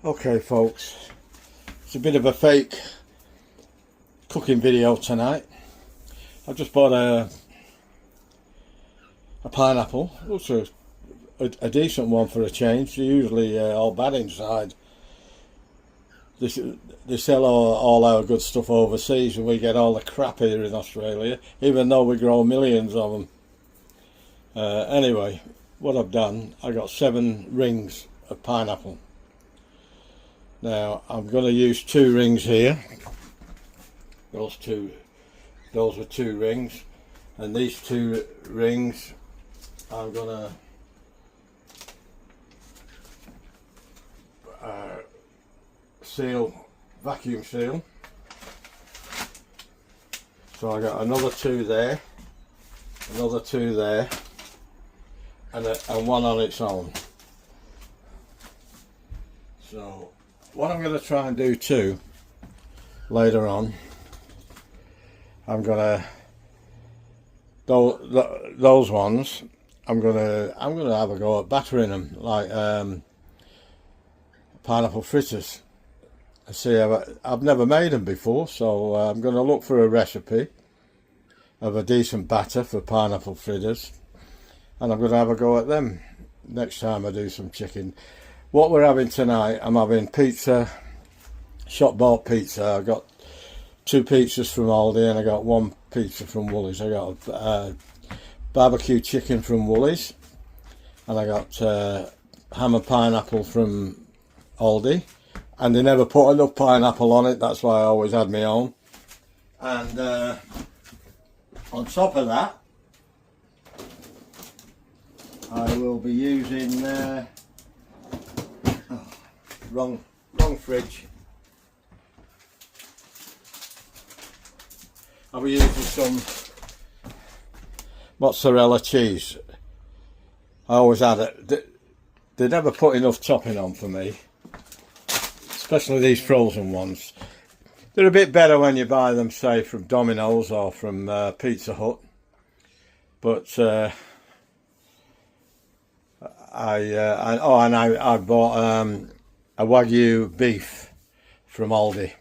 Okay folks, it's a bit of a fake cooking video tonight. I've just bought a pineapple. Looks a decent one for a change. They're usually all bad inside. They sell all our good stuff overseas and we get all the crap here in Australia, even though we grow millions of them. Anyway, what I've done, I got 7 rings of pineapple. Now I'm going to use 2 rings here. Those are 2 rings, and these 2 rings I'm going to vacuum seal. So I got another 2 there, another 2 there, and one on its own. So what I'm going to try and do too later on, I'm going to those ones I'm going to have a go at battering them like pineapple fritters. I see I've never made them before, so I'm going to look for a recipe of a decent batter for pineapple fritters, and I'm going to have a go at them next time I do some chicken. What we're having tonight, I'm having pizza, shop bought pizza. I got 2 pizzas from Aldi and I got 1 pizza from Woolies. I got barbecue chicken from Woolies, and I got ham and pineapple from Aldi, and they never put enough pineapple on it, that's why I always had my own. And on top of that, I will be using wrong fridge. I'll be using some mozzarella cheese. I always had it. They never put enough topping on for me, especially these frozen ones. They're a bit better when you buy them, say, from Domino's or from Pizza Hut. But I bought a Wagyu beef from Aldi,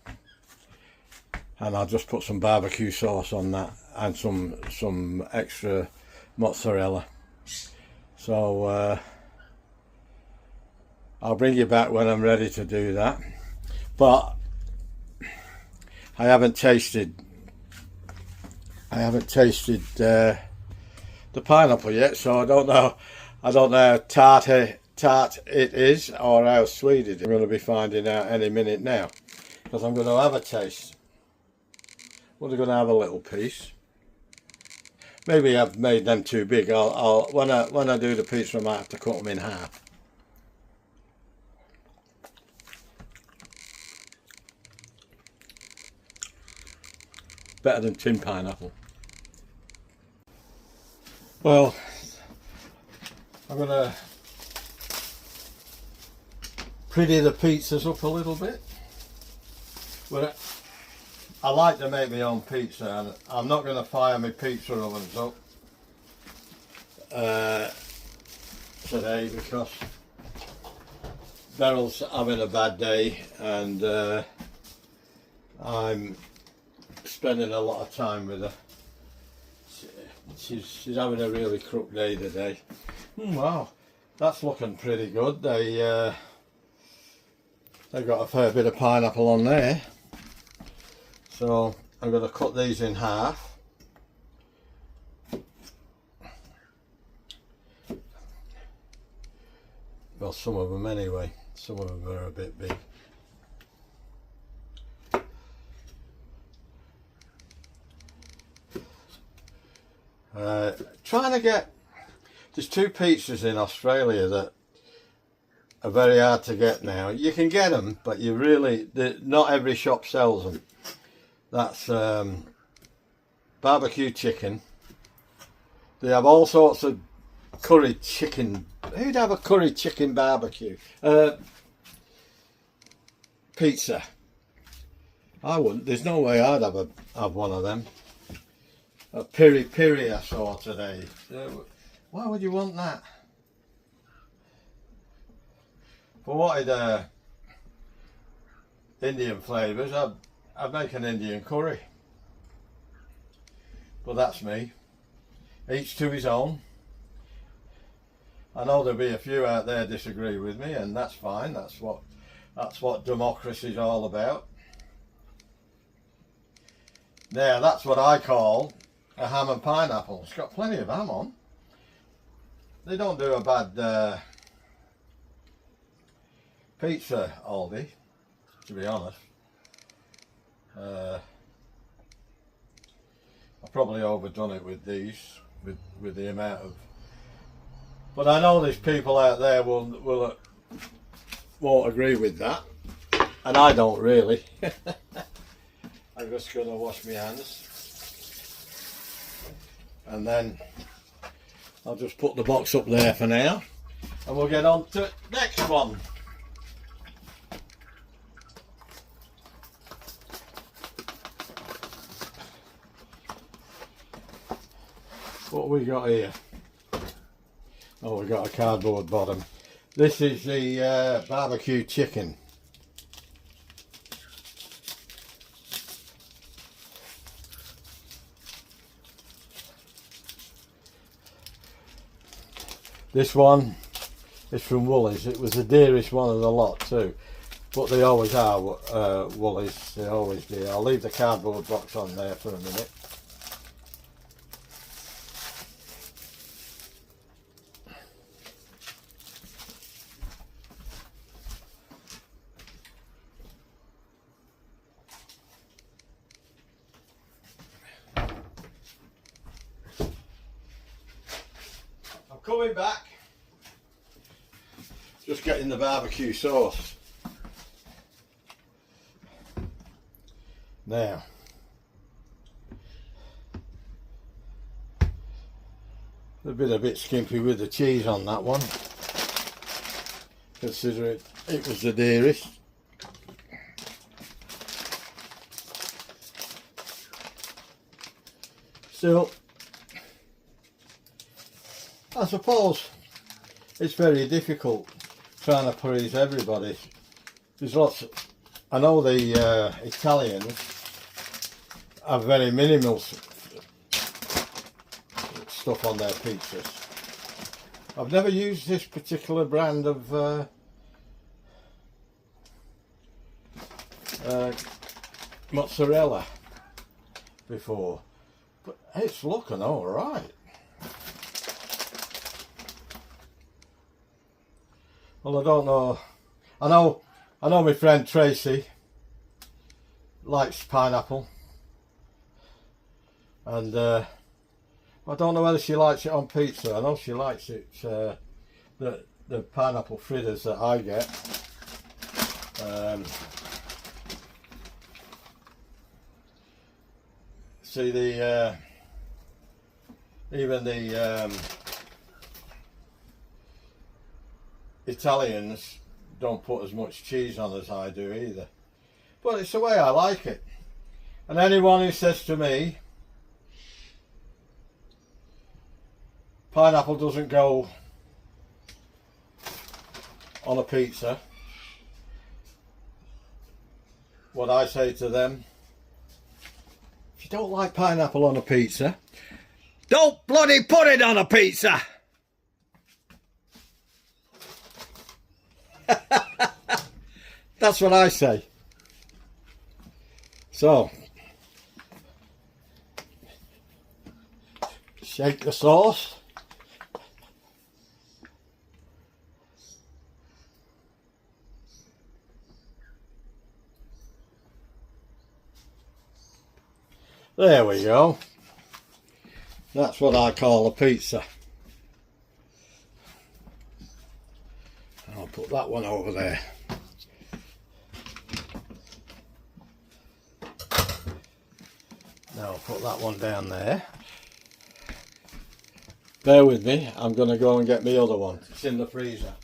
and I'll just put some barbecue sauce on that and some extra mozzarella. So I'll bring you back when I'm ready to do that. But I haven't tasted the pineapple yet, so I don't know how tart it is or how sweet it is. I'm going to be finding out any minute now, because I'm going to have a taste. We're going to have a little piece. Maybe I've made them too big. When I do the pizza, I might have to cut them in half. Better than tin pineapple. Well, I'm going to pretty the pizzas up a little bit. But I like to make my own pizza, and I'm not going to fire my pizza ovens up today because Beryl's having a bad day, and I'm spending a lot of time with her. She's having a really crook day today. Wow, that's looking pretty good. They got a fair bit of pineapple on there, so I'm going to cut these in half. Well, some of them anyway. Some of them are a bit big. Trying to get, there's 2 pizzas in Australia that are very hard to get now. You can get them, but not every shop sells them. That's barbecue chicken. They have all sorts of curry chicken. Who'd have a curry chicken barbecue? Pizza. I wouldn't. There's no way I'd have one of them. A piri I saw today. Why would you want that? For what Indian flavours, I'd make an Indian curry. But that's me. Each to his own. I know there'll be a few out there disagree with me, and that's fine. That's what democracy is all about. Now that's what I call a ham and pineapple. It's got plenty of ham on. They don't do a bad pizza, Aldi, to be honest. I've probably overdone it with these, with the amount of. But I know there's people out there won't agree with that, and I don't really. I'm just going to wash my hands, and then I'll just put the box up there for now, and we'll get on to the next one. What we got here? Oh, we got a cardboard bottom. This is the barbecue chicken. This one is from Woolies. It was the dearest one of the lot too, but they always are Woolies. They always do. I'll leave the cardboard box on there for a minute. Coming back, just getting the barbecue sauce. Now, a bit skimpy with the cheese on that one, considering it was the dearest. Still, I suppose it's very difficult trying to please everybody. There's lots. I know the Italians have very minimal stuff on their pizzas. I've never used this particular brand of mozzarella before, but it's looking all right. Well, I don't know. I know my friend Tracey likes pineapple, and I don't know whether she likes it on pizza. I know she likes it, the pineapple fritters that I get. See even the Italians don't put as much cheese on as I do either, but it's the way I like it. And anyone who says to me pineapple doesn't go on a pizza, what I say to them, if you don't like pineapple on a pizza, don't bloody put it on a pizza. That's what I say. So, shake the sauce. There we go. That's what I call a pizza. I'll put that one over there. Now I'll put that one down there. Bear with me, I'm going to go and get my other one. It's in the freezer.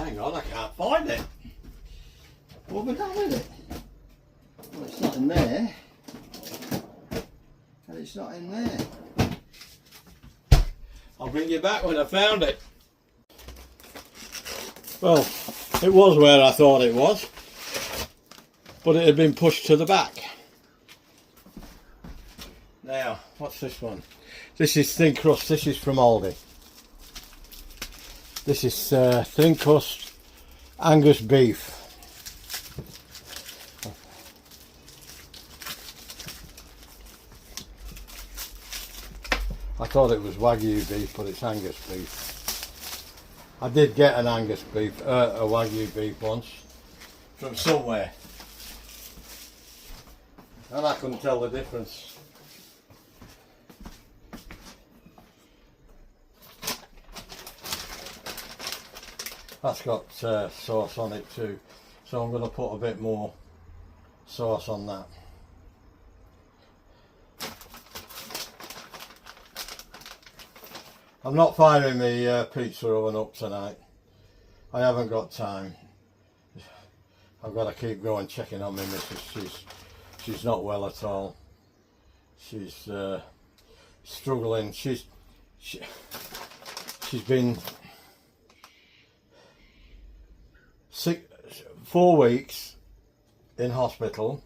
Hang on, I can't find it. What have I done with it? Well, it's not in there. And it's not in there. I'll bring you back when I found it. Well, it was where I thought it was, but it had been pushed to the back. Now, what's this one? This is thin crust. This is from Aldi. This is thin crust Angus beef. I thought it was Wagyu beef, but it's Angus beef. I did get an Angus beef, a Wagyu beef once, from somewhere, and I couldn't tell the difference. That's got sauce on it too, so I'm going to put a bit more sauce on that. I'm not firing the pizza oven up tonight. I haven't got time. I've got to keep going checking on my missus. She's not well at all. She's struggling. She's been sick 4 weeks in hospital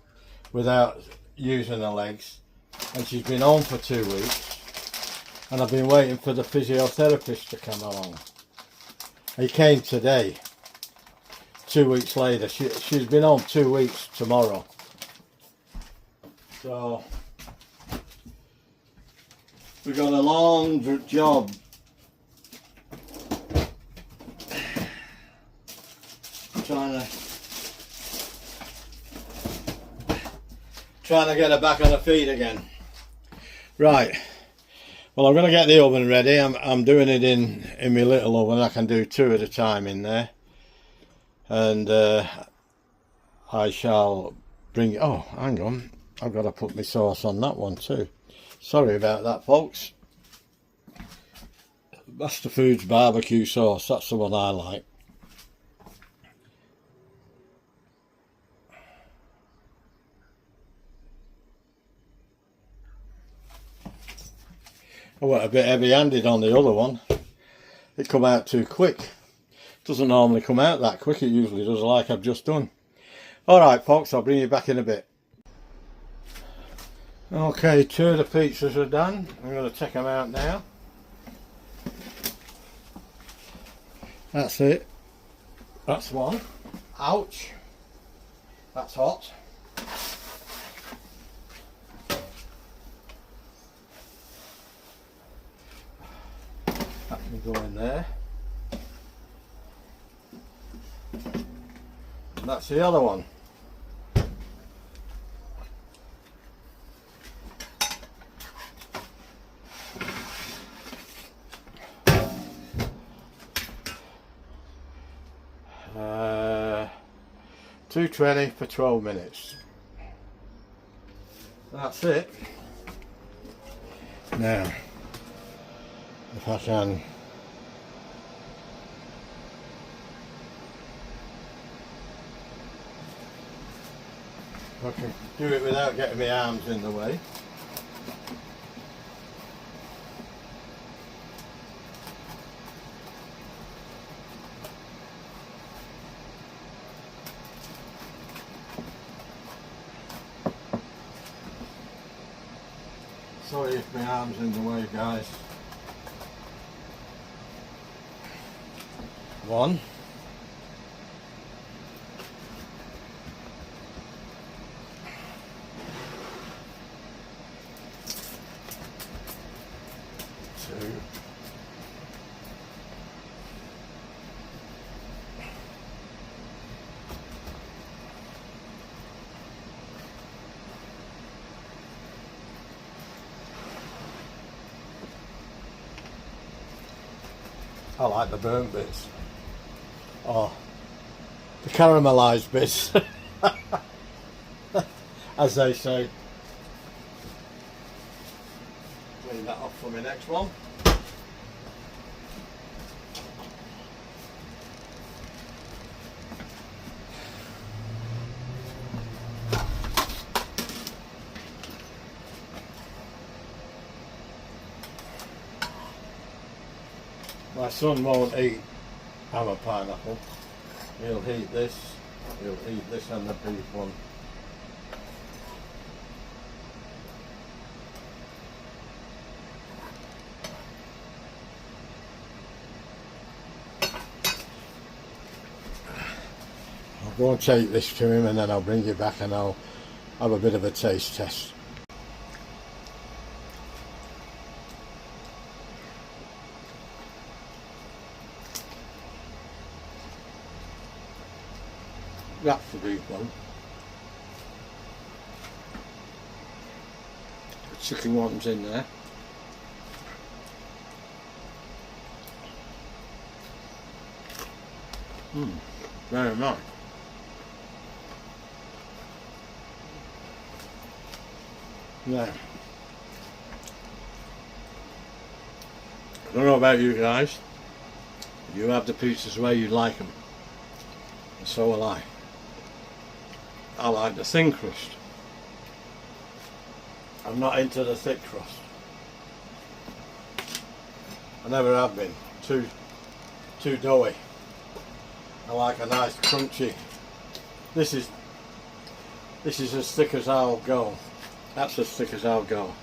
without using her legs, and she's been home for 2 weeks. And I've been waiting for the physiotherapist to come along. He came today, 2 weeks later. She's been home 2 weeks tomorrow. So, we've got a long job. Trying to get her back on her feet again. Right. Well, I'm going to get the oven ready. I'm doing it in my little oven. I can do 2 at a time in there. And I shall bring... Oh, hang on. I've got to put my sauce on that one too. Sorry about that, folks. Master Foods barbecue sauce. That's the one I like. I went a bit heavy-handed on the other one. It come out too quick. It doesn't normally come out that quick. It usually does, like I've just done. Alright folks, I'll bring you back in a bit. Okay, 2 of the pizzas are done. I'm going to take them out now. That's it. That's one. Ouch. That's hot. That can go in there. And that's the other one. $2.20 for 12 minutes. That's it. Now, if I can do it without getting my arms in the way. Sorry if my arm's in the way, guys. 1. 2. I like the burnt bits. Oh, the caramelised bits, as they say. Clean that off for my next one. My son won't eat hammer pineapple. He'll eat this. He'll eat this and the beef one. I'll go and take this to him and then I'll bring you back and I'll have a bit of a taste test. That's the beef one. The chicken one's in there. Very nice. Now, I don't know about you guys. You have the pizzas the way you like them, and so will I. I like the thin crust. I'm not into the thick crust. I never have been. Too doughy. I like a nice crunchy. This is as thick as I'll go. That's as thick as I'll go.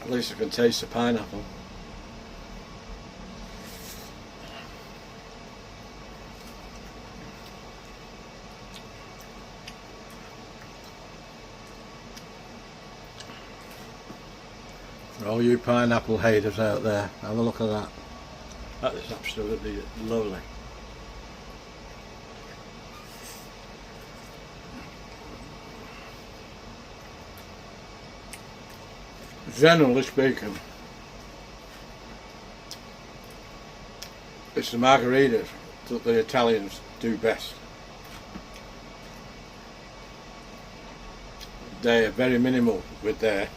At least I can taste the pineapple. For all you pineapple haters out there, have a look at that. That is absolutely lovely. Generally speaking, it's the margaritas that the Italians do best. They are very minimal with their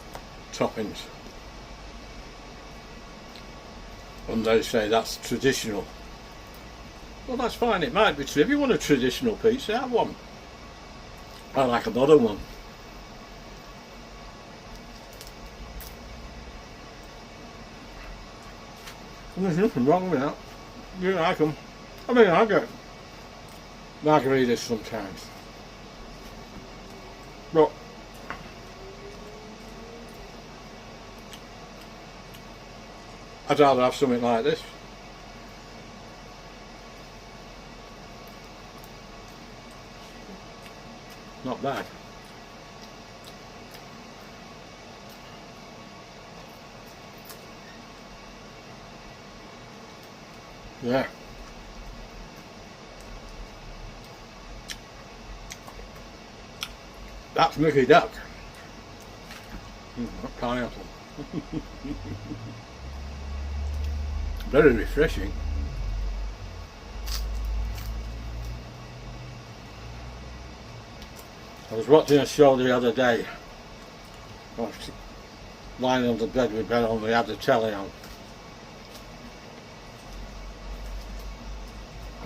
toppings. And they say that's traditional. Well, that's fine, it might be true. If you want a traditional pizza, have one. I like another one. And there's nothing wrong with that. You like them. I mean, I get margaritas sometimes. But I'd rather have something like this. Not bad. Yeah. That's Mickey Duck. Pineapple. Very refreshing. I was watching a show the other day. I was lying on the bed with bed on, we had the telly on.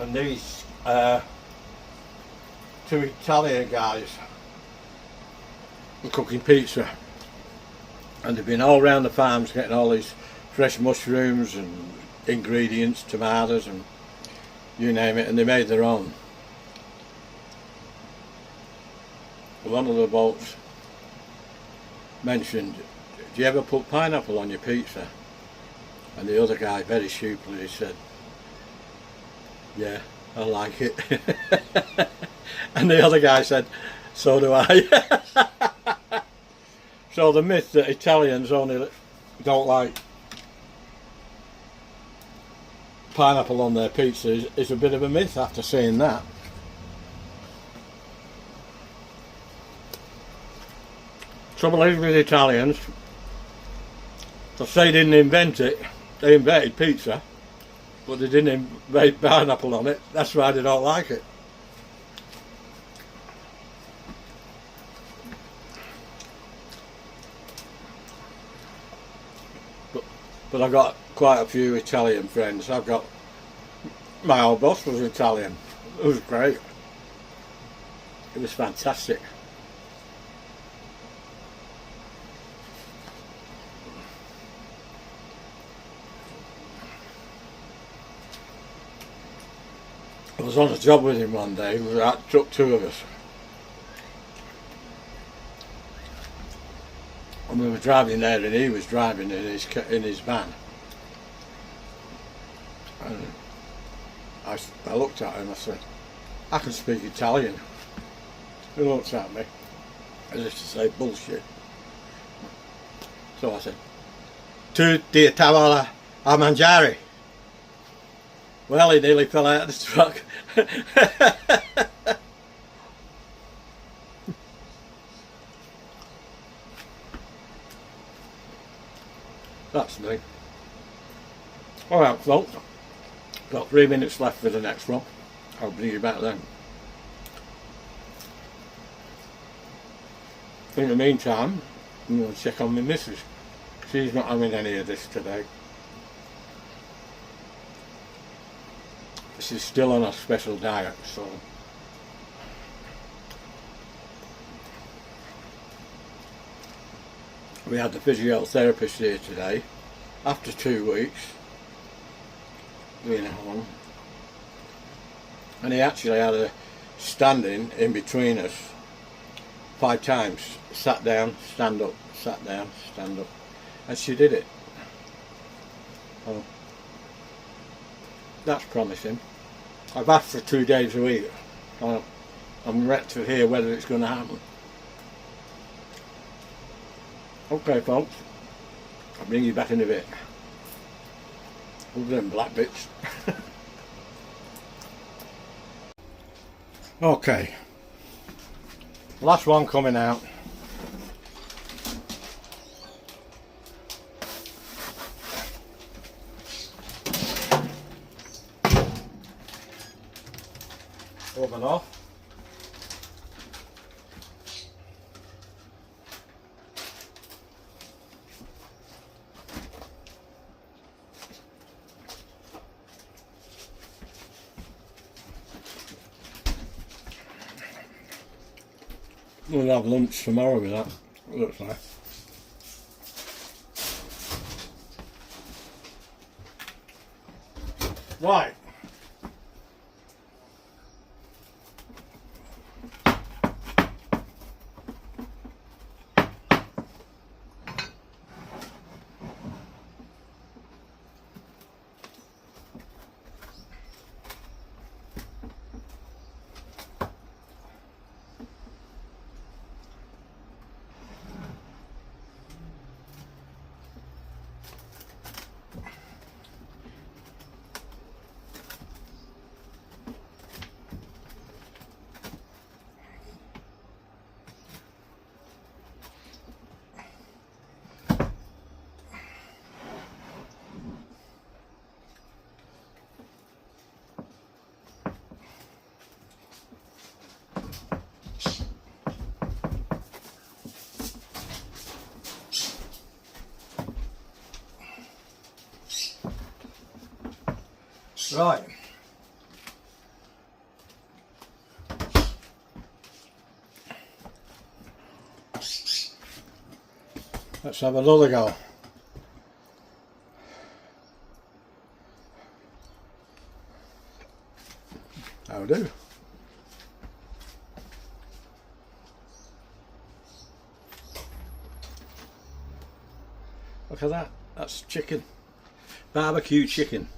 And these two Italian guys were cooking pizza. And they've been all around the farms getting all these fresh mushrooms and ingredients, tomatoes and you name it, and they made their own. One of the boats mentioned, do you ever put pineapple on your pizza? And the other guy, very sheepily, said, yeah, I like it. And the other guy said, so do I. So the myth that Italians only don't like pineapple on their pizza is a bit of a myth after saying that. Trouble is with Italians, they didn't invent it, they invented pizza, but they didn't invent pineapple on it, that's why they don't like it. But I got quite a few Italian friends. I've got, my old boss was Italian. It was great. It was fantastic. I was on a job with him one day. It took two of us. And we were driving there, and he was driving in his van. And I looked at him. I said, "I can speak Italian." He looked at me as if to say bullshit. So I said, "Tu di tavola a mangiare." Well, he nearly fell out of the truck. That's me. Alright folks, got 3 minutes left for the next one. I'll bring you back then. In the meantime, I'm going to check on my missus. She's not having any of this today. She's still on a special diet, so we had the physiotherapist here today after 2 weeks being at home, and he actually had a standing in between us 5 times. Sat down, stand up, sat down, stand up, and she did it. Oh, that's promising. I've asked for 2 days a week. I'm yet to hear whether it's going to happen. Okay folks, I'll bring you back in a bit. Other than black bits. Okay, last one coming out. Oven off. We'll have lunch tomorrow with that, it looks like. Right. Right. Let's have another go. How do? Look at that. That's chicken. Barbecue chicken.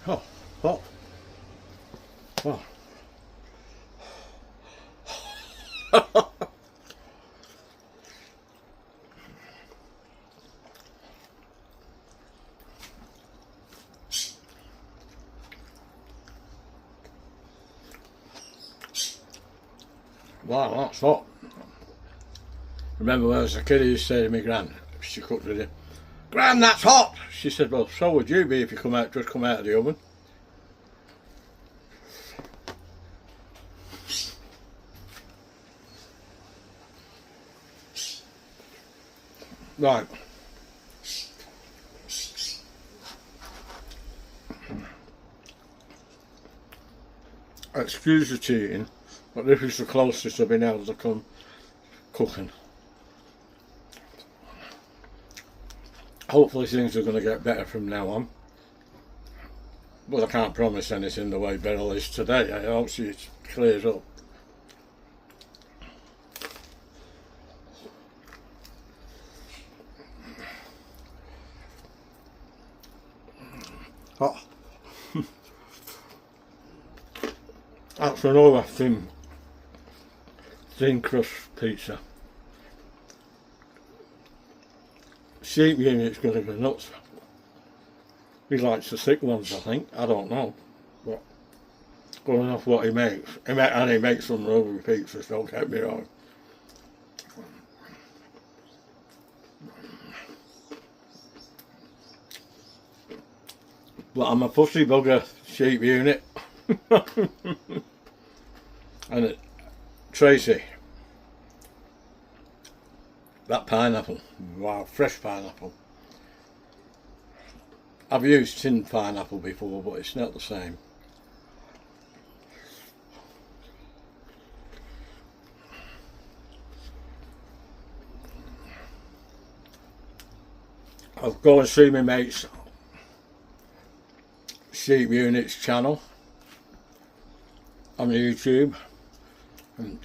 Oh, hot. Wow. Wow, that's hot. Remember when I was a kid, he used to say to me, Gran, she cooked with him, Gran, that's hot! She said, well, so would you be if you just come out of the oven. Right, excuse the cheating, but this is the closest I've been able to come cooking. Hopefully things are going to get better from now on, but I can't promise anything the way Beryl is today. I hope she clears up. Oh. That's another thin crust pizza. Sheep unit's going to go nuts. He likes the thick ones, I think. I don't know, but going off what he makes, and he makes some rubbery pizzas, don't get me wrong. But I'm a pussy bugger sheep unit. And Tracey, that pineapple, wow, fresh pineapple. I've used tinned pineapple before, but it's not the same. I'll go and see my mate's Sheep Units channel on YouTube, and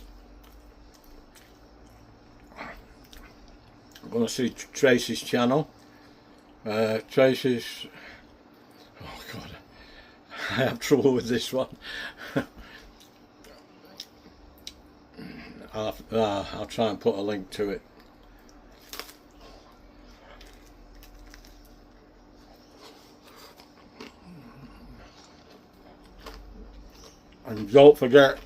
I'm going to see Tracey's channel. Tracey's, oh god, I have trouble with this one. I'll try and put a link to it. And don't forget,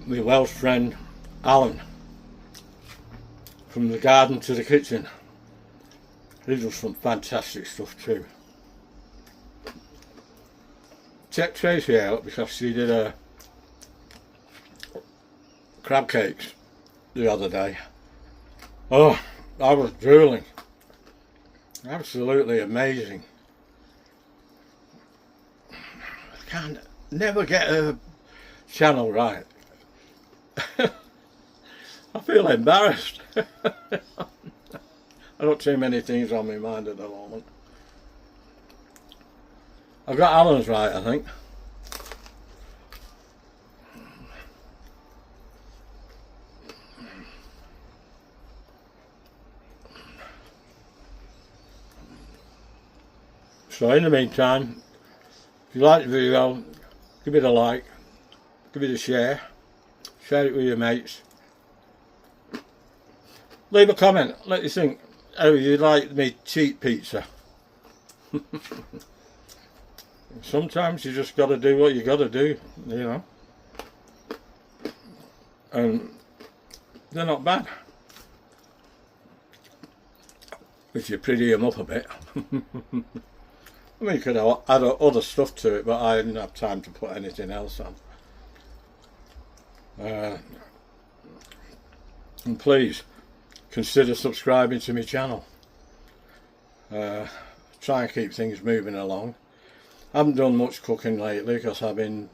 my Welsh friend Alan, from the garden to the kitchen. He does some fantastic stuff too. Check Tracey out because she did a crab cakes the other day. Oh, I was drooling. Absolutely amazing. I can't never get her channel right. I feel embarrassed. I've got too many things on my mind at the moment. I've got Alan's right, I think. So in the meantime, if you like the video, give it a like, give it a share it with your mates. Leave a comment, let you think how you like me cheap pizza. Sometimes you just got to do what you got to do, you know. And they're not bad if you pretty them up a bit. I mean, you could add other stuff to it, but I didn't have time to put anything else on. And please consider subscribing to my channel. Try and keep things moving along. I haven't done much cooking lately because I've been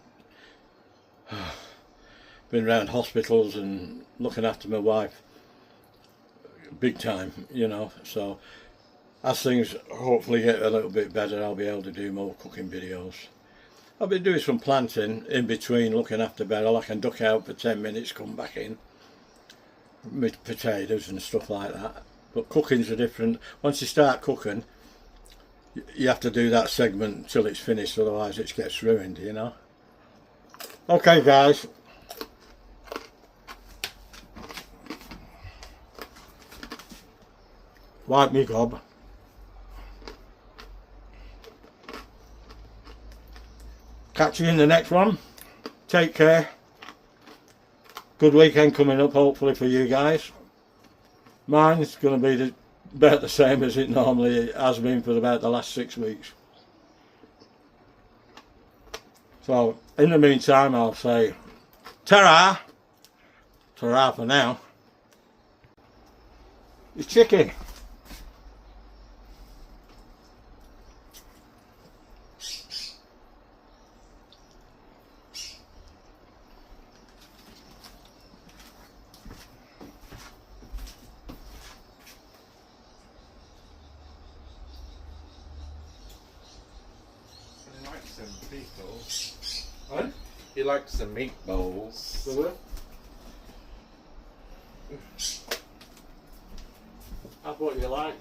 around hospitals and looking after my wife big time, you know. So as things hopefully get a little bit better, I'll be able to do more cooking videos. I've been doing some planting in between, looking after Beryl. I can duck out for 10 minutes, come back in with potatoes and stuff like that. But cooking's a different. Once you start cooking, you have to do that segment till it's finished, otherwise it gets ruined, you know. Okay guys, wipe me gob. Catch you in the next one. Take care. Good weekend coming up hopefully for you guys. Mine's going to be about the same as it normally has been for about the last 6 weeks. So in the meantime I'll say ta-ra. Ta-ra for now. It's chicken. some meatballs. Huh? He likes some meatballs. That's what you like.